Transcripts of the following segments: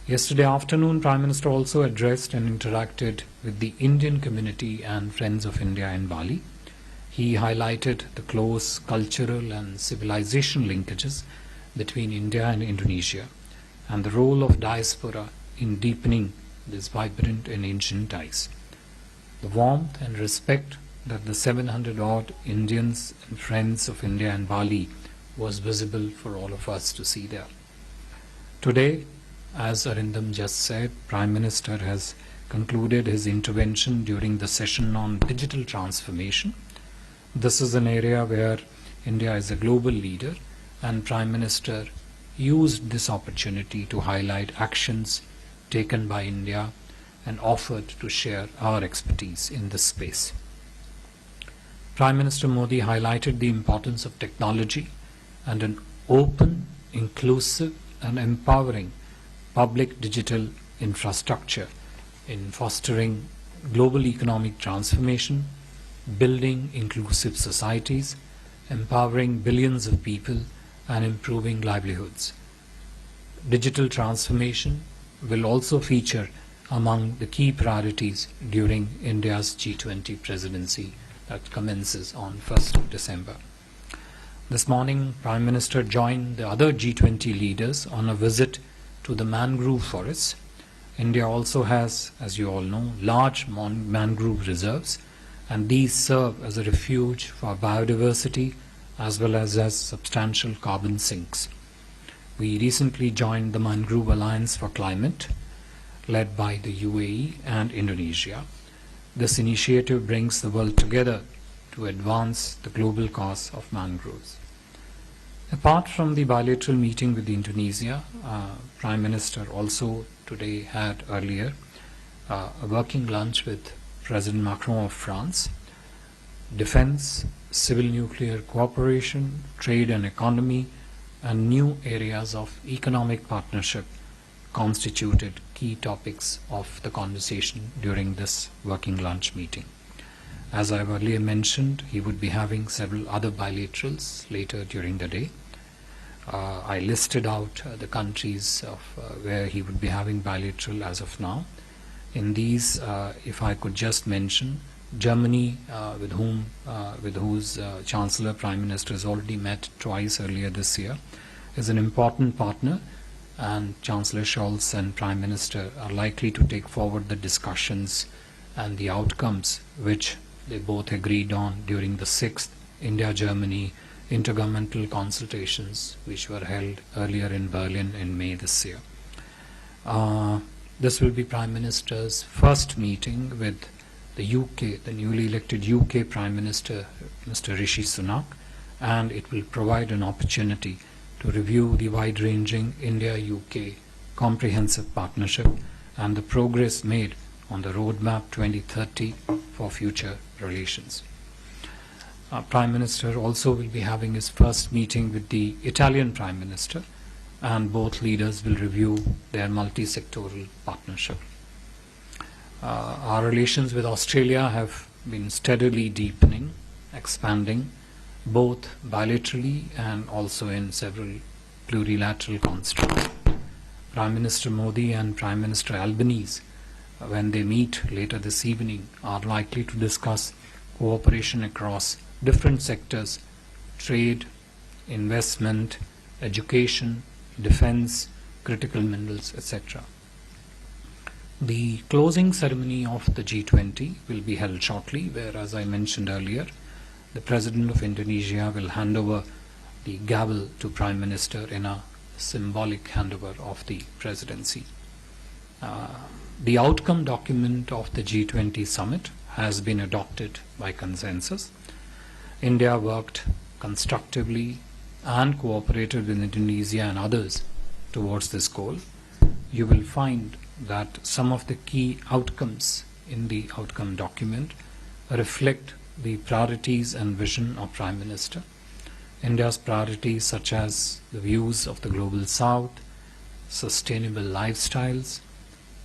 Yesterday afternoon, Prime Minister also addressed and interacted with the Indian community and Friends of India in Bali. He highlighted the close cultural and civilization linkages between India and Indonesia and the role of diaspora in deepening these vibrant and ancient ties. The warmth and respect that the 700-odd Indians and Friends of India and Bali was visible for all of us to see there. Today, as Arindam just said, Prime Minister has concluded his intervention during the session on digital transformation. This is an area where India is a global leader, and Prime Minister used this opportunity to highlight actions taken by India and offered to share our expertise in this space. Prime Minister Modi highlighted the importance of technology and an open, inclusive and empowering public digital infrastructure in fostering global economic transformation, building inclusive societies, empowering billions of people and improving livelihoods. Digital transformation will also feature among the key priorities during India's G20 presidency that commences on 1st of December. This morning, Prime Minister joined the other G20 leaders on a visit to the mangrove forests. India also has, as you all know, large mangrove reserves, and these serve as a refuge for biodiversity as well as substantial carbon sinks. We recently joined the Mangrove Alliance for Climate, led by the UAE and Indonesia. This initiative brings the world together to advance the global cause of mangroves. Apart from the bilateral meeting with Indonesia, Prime Minister also today had earlier a working lunch with President Macron of France. Defense, civil nuclear cooperation, trade and economy, and new areas of economic partnership constituted key topics of the conversation during this working lunch meeting. As I've earlier mentioned, he would be having several other bilaterals later during the day. I listed out the countries of where he would be having bilateral as of now. In these, if I could just mention, Germany, with whose Chancellor Prime Minister has already met twice earlier this year, is an important partner, and Chancellor Scholz and Prime Minister are likely to take forward the discussions and the outcomes which they both agreed on during the 6th India-Germany intergovernmental consultations which were held earlier in Berlin in May this year. This will be Prime Minister's first meeting with the UK, the newly elected UK Prime Minister, Mr. Rishi Sunak, and it will provide an opportunity to review the wide-ranging India-UK comprehensive partnership and the progress made on the Roadmap 2030 for future relations. Prime Minister also will be having his first meeting with the Italian Prime Minister, and both leaders will review their multi-sectoral partnership. Our relations with Australia have been steadily deepening, expanding, both bilaterally and also in several plurilateral constructs. Prime Minister Modi and Prime Minister Albanese, when they meet later this evening, are likely to discuss cooperation across different sectors: trade, investment, education, defense, critical minerals, etc. The closing ceremony of the G20 will be held shortly, where, as I mentioned earlier, the President of Indonesia will hand over the gavel to Prime Minister in a symbolic handover of the presidency. The outcome document of the G20 Summit has been adopted by consensus. India worked constructively and cooperated with Indonesia and others towards this goal. You will find that some of the key outcomes in the outcome document reflect the priorities and vision of Prime Minister. India's priorities such as the views of the Global South, sustainable lifestyles,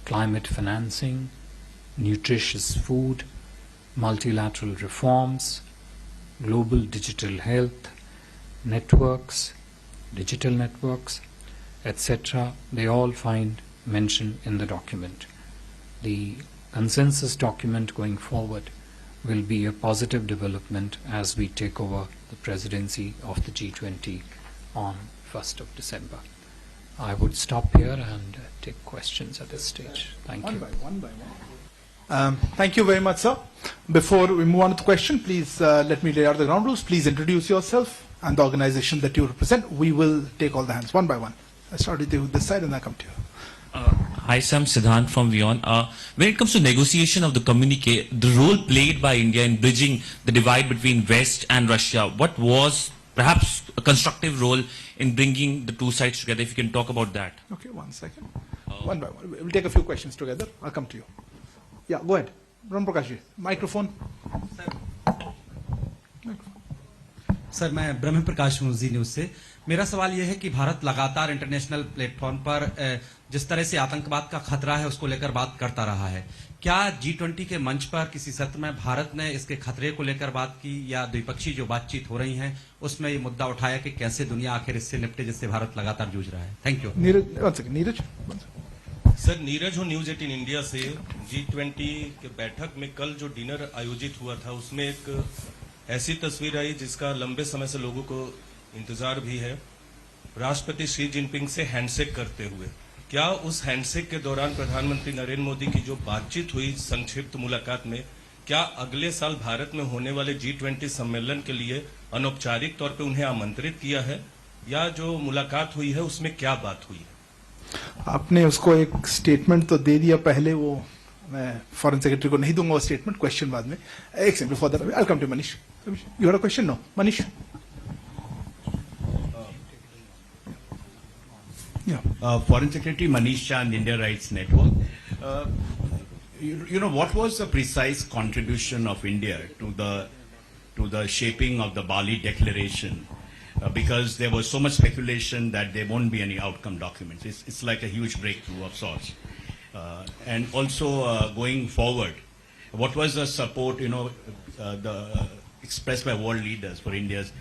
climate financing, nutritious food, multilateral reforms, global digital health, networks, digital networks, etc., they all find mentioned in the document. The consensus document going forward will be a positive development as we take over the presidency of the G20 on 1st of December. I would stop here and take questions at this stage. Thank you. One by one. Thank you very much, sir. Before we move on to the question, please let me lay out the ground rules. Please introduce yourself and the organization that you represent. We will take all the hands one by one. I start with this side and I come to you. Hi, Sam Siddhant from Vion. When it comes to negotiation of the communique, the role played by India in bridging the divide between West and Russia, what was perhaps a constructive role in bringing the two sides together? If you can talk about that. Okay, 1 second. One by one. We'll take a few questions together. I'll come to you. Yeah, go ahead. Ram Prakash ji. Microphone. Sir मैं ब्रह्म प्रकाश हूँ जी news से। मेरा सवाल यह है कि भारत लगातार international platform पर जिस तरह से आतंकवाद का खतरा है उसको लेकर बात करता रहा है, क्या G20 के मंच पर किसी सत्र में भारत ने इसके खतरे को लेकर बात की या द्विपक्षीय जो बातचीत हो रही है उसमें ये मुद्दा उठाया कि कैसे दुनिया आखिर इससे निपटे जिससे भारत लगातार जूझ रहा है? Thank you. Neeraj. Sir Neeraj हूँ न्यूज 18 इंडिया से। G20 के बैठक में कल जो डिनर आयोजित हुआ था उसमें एक ऐसी तस्वीर आई जिसका लंबे समय से लोगों को इंतजार भी है, राष्ट्रपति शी जिनपिंग से हैंडशेक करते हुए। क्या उस हैंडशेक के दौरान प्रधानमंत्री नरेंद्र मोदी की जो बातचीत हुई संक्षिप्त मुलाकात में, क्या अगले साल भारत में होने वाले G20 सम्मेलन के लिए अनौपचारिक तौर पे उन्हें आमंत्रित किया है या जो मुलाकात हुई है उसमें क्या बात हुई है? आपने उसको एक स्टेटमेंट तो दे दिया पहले, वो मैं फॉरेन सेक्रेटरी को नहीं दूंगा वो स्टेटमेंट, क्वेश्चन बाद में। एक second before that I will come to Manish. You had a question? No Manish. Foreign Secretary Manish Shah and India Rights Network. You know, what was the precise contribution of India to the shaping of the Bali Declaration? Because there was so much speculation that there won't be any outcome documents. It's like a huge breakthrough of sorts. And also going forward, what was the support, expressed by world leaders for India's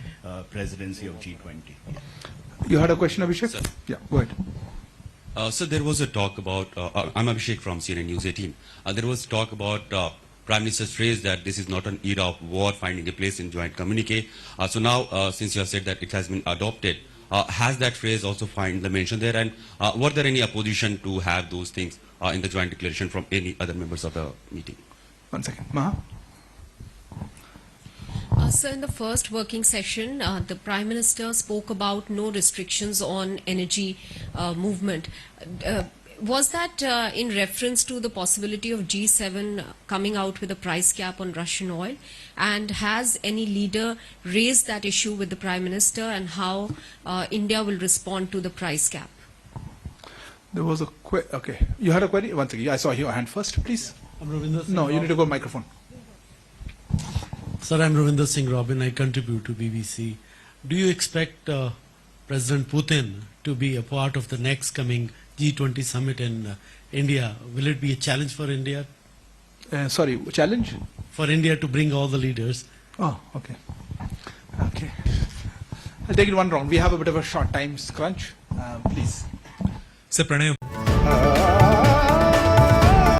presidency of G20? You had a question, Abhishek? Sir. Yeah, go ahead. So there was a talk about, I'm Abhishek from CNN News 18. There was talk about Prime Minister's phrase that this is not an era of war finding a place in joint communique. So now, since you have said that it has been adopted, has that phrase also find the mention there? And were there any opposition to have those things in the joint declaration from any other members of the meeting? 1 second. Maha? Sir, in the first working session, the Prime Minister spoke about no restrictions on energy movement. Was that in reference to the possibility of G7 coming out with a price cap on Russian oil? And has any leader raised that issue with the Prime Minister, and how India will respond to the price cap? There was a okay. You had a query? 1 second. I saw your hand first, please. I'm Ravinder Singh. No, you need to go microphone. Sir, I'm Ravinder Singh Robin. I contribute to BBC. Do you expect President Putin to be a part of the next coming G20 summit in India? Will it be a challenge for India? Sorry, challenge? For India to bring all the leaders? Oh, okay. Okay. I'll take it one round. We have a bit of a short time crunch. Please. Sir, Pranay.